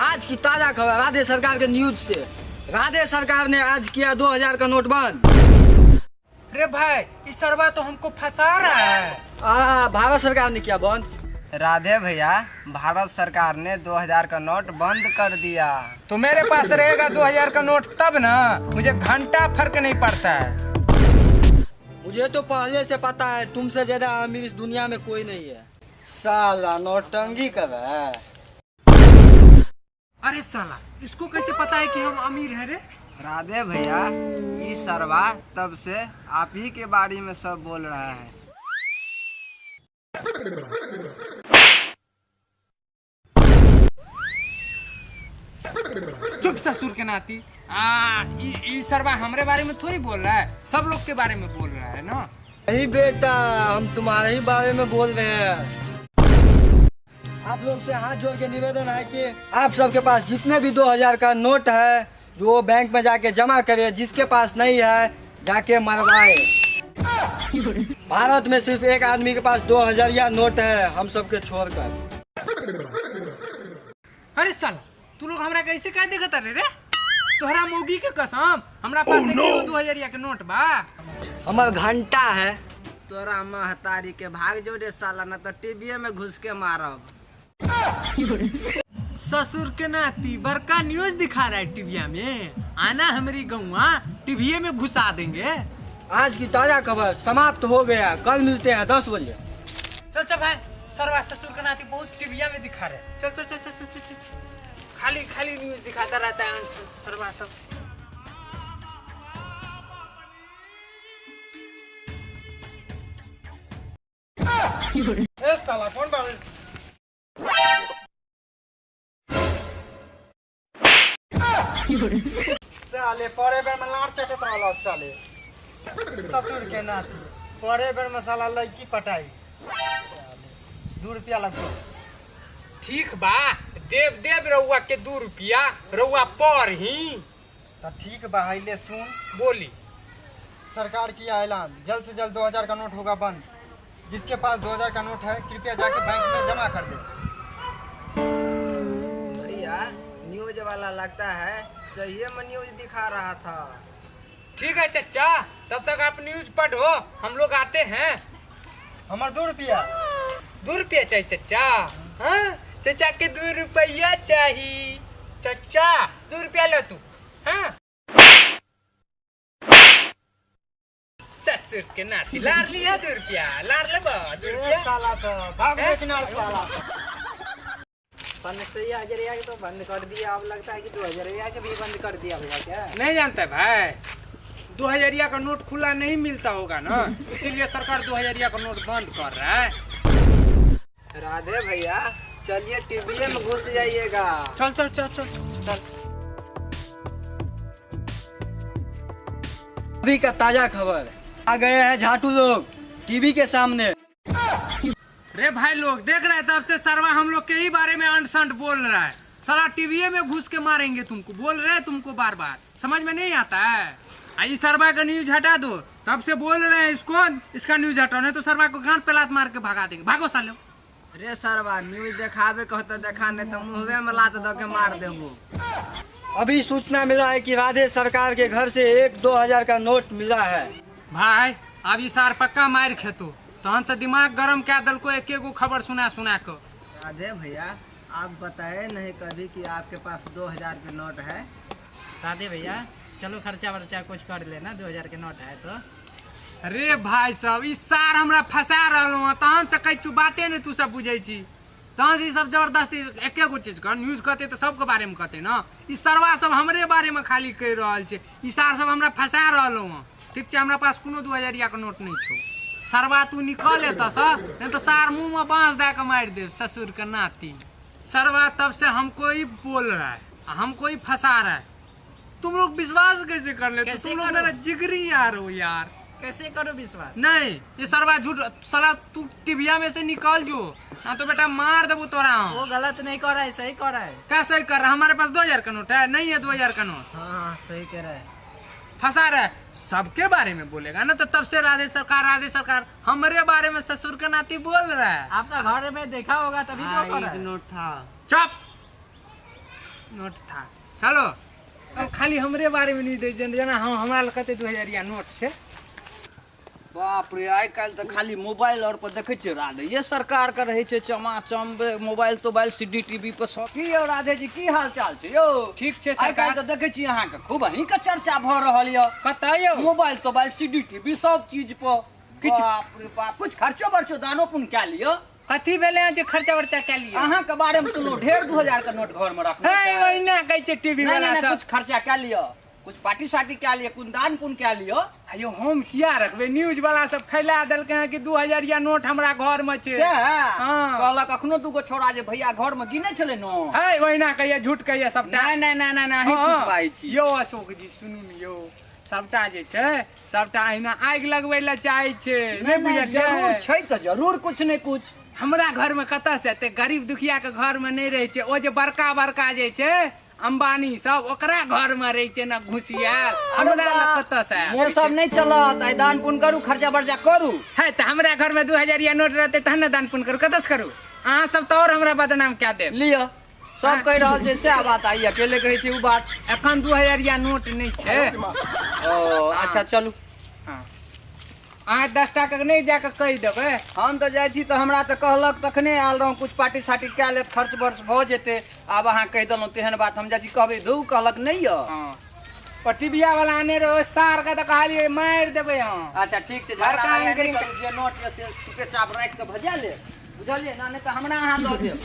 आज की ताजा खबर राधे सरकार के न्यूज से। राधे सरकार ने आज किया 2000 का नोट बंद। अरे भाई इस सरवा तो हमको फंसा रहा है। भारत सरकार ने किया बंद। राधे भैया, भारत सरकार ने 2000 का नोट बंद कर दिया। तो मेरे पास रहेगा 2000 का नोट तब ना, मुझे घंटा फर्क नहीं पड़ता है। मुझे तो पहले से पता है तुमसे ज्यादा अमीर इस दुनिया में कोई नहीं है। साला नौटंगी कर रहा है। अरे साला, इसको कैसे पता है कि हम अमीर हैं रे? राधे भैया, इस सरवा तब से आप ही के बारे में सब बोल रहा है। चुप ससुर के नाती। इस सरवा हमारे बारे में थोड़ी बोल रहा है, सब लोग के बारे में बोल रहा है ना। नहीं बेटा, हम तुम्हारे ही बारे में बोल रहे हैं। आप लोग से हाथ जोड़ के निवेदन है कि आप सबके पास जितने भी 2000 का नोट है वो बैंक में जाके जमा करे। जिसके पास नहीं है जाके मरवाए। भारत में सिर्फ एक आदमी के पास 2000 या नोट है, हम सबके छोड़कर। अरे साला, तू लोग हमरा कैसे कह देखता रे? तोहरा मौगी के कसम, हमरा पास एक 2000 के नोट बा। हमार घंटा है। तोरा महतारी के भाग जोड़े साला, न तो टीवीए में घुस के मारब। ससुर के नाती बड़का न्यूज दिखा रहा है टीवीया में। आना हमारी गौवा, टीवीए में घुसा देंगे। आज की ताजा खबर समाप्त हो गया। कल मिलते हैं 10 बजे। चल चल भाई, सरवा ससुर के नाती बहुत टीवीया में दिखा रहे। चल चल चल चल चल चल। खाली खाली न्यूज दिखाता रहता है सरवा सब। साला कौन बात? साले पड़े बेर में लाड़ चटत रहल साले। ससुर के नाती पड़े बेर में साला लड़की पटाई। 2 रुपया लगभग। ठीक बा, देव देव रउआ के 2 रुपया रउआ पर ही। तो ठीक बा, ले सुन। बोली। सरकार किया ऐलान, जल्द से जल्द 2000 का नोट होगा बंद। जिसके पास 2000 का नोट है कृपया जाके बैंक में जमा कर दे। भैया, न्यूज वाला लगता है सही में न्यूज दिखा रहा था। ठीक है चचा, तब तक आप न्यूज पढ़ो, हम लोग आते हैं। हमार 2 रुपया। 2 रुपया चाहिए चचा? हाँ, चचा के 2 रुपया चाहिए। चचा 2 रुपया लो तू। हाँ, ससुर के नाती लार लिया 2 रुपया। लार ले 2 रुपया। साला तो भाग ले किनारे साला। 5,000 तो बंद कर दिया, अब लगता है कि 2000 के भी बंद कर दिया होगा क्या? नहीं जानता भाई, 2000 का नोट खुला नहीं मिलता होगा ना, इसीलिए सरकार 2000 का नोट बंद कर रहा है। राधे भैया, चलिए टीवीए में घुस जाइएगा। चल चल चल चल चल। अभी का ताजा खबर, आ गए हैं झाटू लोग टीवी के सामने। रे भाई लोग देख रहे हैं, तब से सरवा हम लोग के ही बारे में अंट संट बोल रहा है। साला टीवीए में घुस के मारेंगे तुमको, बोल रहे हैं तुमको बार बार, समझ में नहीं आता है। आई सरवा का न्यूज हटा दो, तब से बोल रहे हैं इसको, इसका न्यूज हटाओ, नहीं तो सरवा को गांठ पे लात मार के भगा देंगे। भागो सालो। अरे सरवा, न्यूज देखावे को तो देखा, नहीं तो मुँहवे में लात दो के मार देबो। अभी सूचना मिला है कि राधे सरकार के घर से 1-2000 का नोट मिला है। भाई अब ये सार पक्का मार खेतो, तहन से दिमाग गरम क्या दल को एक एगो खबर सुना सुना को। राधे भैया, आप बताए नहीं कभी कि आपके पास 2000 के नोट है। राधे भैया, चलो खर्चा वर्चा कुछ कर लेना, 2000 के नोट है तो। अरे भाई साहब, इस सार हमरा फंसा रहा, तहन से कई बातें नहीं तू सब बुझे छी, तहन से सब जबरदस्ती एक गो चीज कर न्यूज कहते तो सबके बारे में कहते ना। इस सरवा सब हमरे बारे में खाली कह रहा है, ई सार सब हमरा फंसा रहा। ठीक है, हमरा पास कोनो 2000 का नोट नहीं छो। सरवा तू निकल एत नहीं तो सार मुंह में बांस दे के मार दे ससुर के नाती। सरवा तब से हमको ही बोल रहा है, हमको ही फंसा रहा है। तुम लोग विश्वास कैसे कर लेते? तुम लोग मेरा जिगरी यार हो यार। कैसे करो विश्वास? नहीं, ये सरवा झूठ। साला तू टीविया में से निकल जो, ना तो बेटा मार देबो तोरा। वो गलत नहीं कर रहा है, सही कर रहा है। क्या सही कर रहा है? हमारे पास 2000 का नोट है, नहीं है 2000 का नोट। हाँ, सही कह रहा है। फंसा रहा है, सबके बारे में बोलेगा ना, तो तब से राधे सरकार हमारे बारे में ससुर के नाती बोल रहा है। आपका घर में देखा होगा तभी तो कर रहा है। नोट था। चुप। नोट था। चलो अब खाली हमरे बारे में नहीं दे जना हम हमरा लग कहते 2000 नोट छै। बाप रे आइ काल्हि तऽ खाली मोबाइल और पर देखै छियै राधे ये सरकार के रहै छै चमाचम मोबाइल तोबाइल सीडी टीवी पर सब। की यौ राधे जी की हाल चाल छै यौ? ठीक छै आइ काल्हि सरकार। तऽ देखै छी अहाँके खूब अहीं के चर्चा भऽ रहल यऽ कतऽ यौ? मोबाइल तोबाइल सीडी टीवी सब चीज पर। किछु- बाप रे बाप कुछ खर्चो बर्चो दानो पुण्य कए लियौ। कथी भेलै जे खर्चा वर्चा कए लिया? अहाँके बारे में सुनलहुँ ढेर 2000 के नोट घर में रखने हे छै। ओहिना कहै छै टीवी नहीं वाला नहीं सब। कुछ खर्चा कए लियौ कुछ पार्टी सार्टी कए लियौ कुछ दान पुण्य कए लियौ। अयो हम किया रखबै? न्यूज वाला सब फैला देलकै हैं कि 2000 नोट हमरा घर में छै। हाँ। कहलक अखनो दूगो छोड़ा जे भैया घर में गिने छलै न। है ओहिना कहिया झूठ कहिया सबटा। नहीं नहीं नहीं नहीं नहीं हाँ, खुश भाई छी। यो अशोक जी सुनू ने यौ सबटा जे छै सबटा अहिना आगि लगबै लए चाहै छै नहि जरूर बुझलियै? छै तऽ जरूर कुछ ने कुछ। हमरा घर में कतऽ से एते गरीब दुखिया के घर में नहीं रहे छै। ओ जे बड़का बड़का जे छै अंबानी सब ओकरा घर में रहे छै ना घुसियाल। हमरा लग कतऽ से आयत? ये सब नहीं चलत आइ दान पुण्य करू खर्चा बर्चा करू। है तऽ हमरा घर में 2000 नोट रहतै तहन ने दान पुण्य करू। कतऽ से करू? अहाँ सब तो और हमरा बदनाम कए देब। लिअ सब कहि रहल छै सएह बात आई अकेले कहै छै उ बात। एखन 2000 नोट नहीं छै। ओ अच्छा चलू अहाँ 10 टा के नहीं जाके कहि देबै। हम तऽ जाइ छी तऽ हमरा तऽ कहलक तखने आयल रहौं कुछ पार्टी सार्टी कए लेत खर्च बर्च भऽ जेतै। आब अहाँ कहि देलहुँ तेहन बात हम जाइ छी कहबै धू कहलक नहीं यऽ। हाँ पटिबिया वाला आने रहो सार के तऽ कहलियै मारि देबै हम। अच्छा ठीक छै बड़का झगड़ा आदमी नहीं के- करू जे नोट यऽ से चुपे चाप राखि कऽ भजा ले बुझलियै ना नहीं तऽ हमरा अहाँ दऽ देब।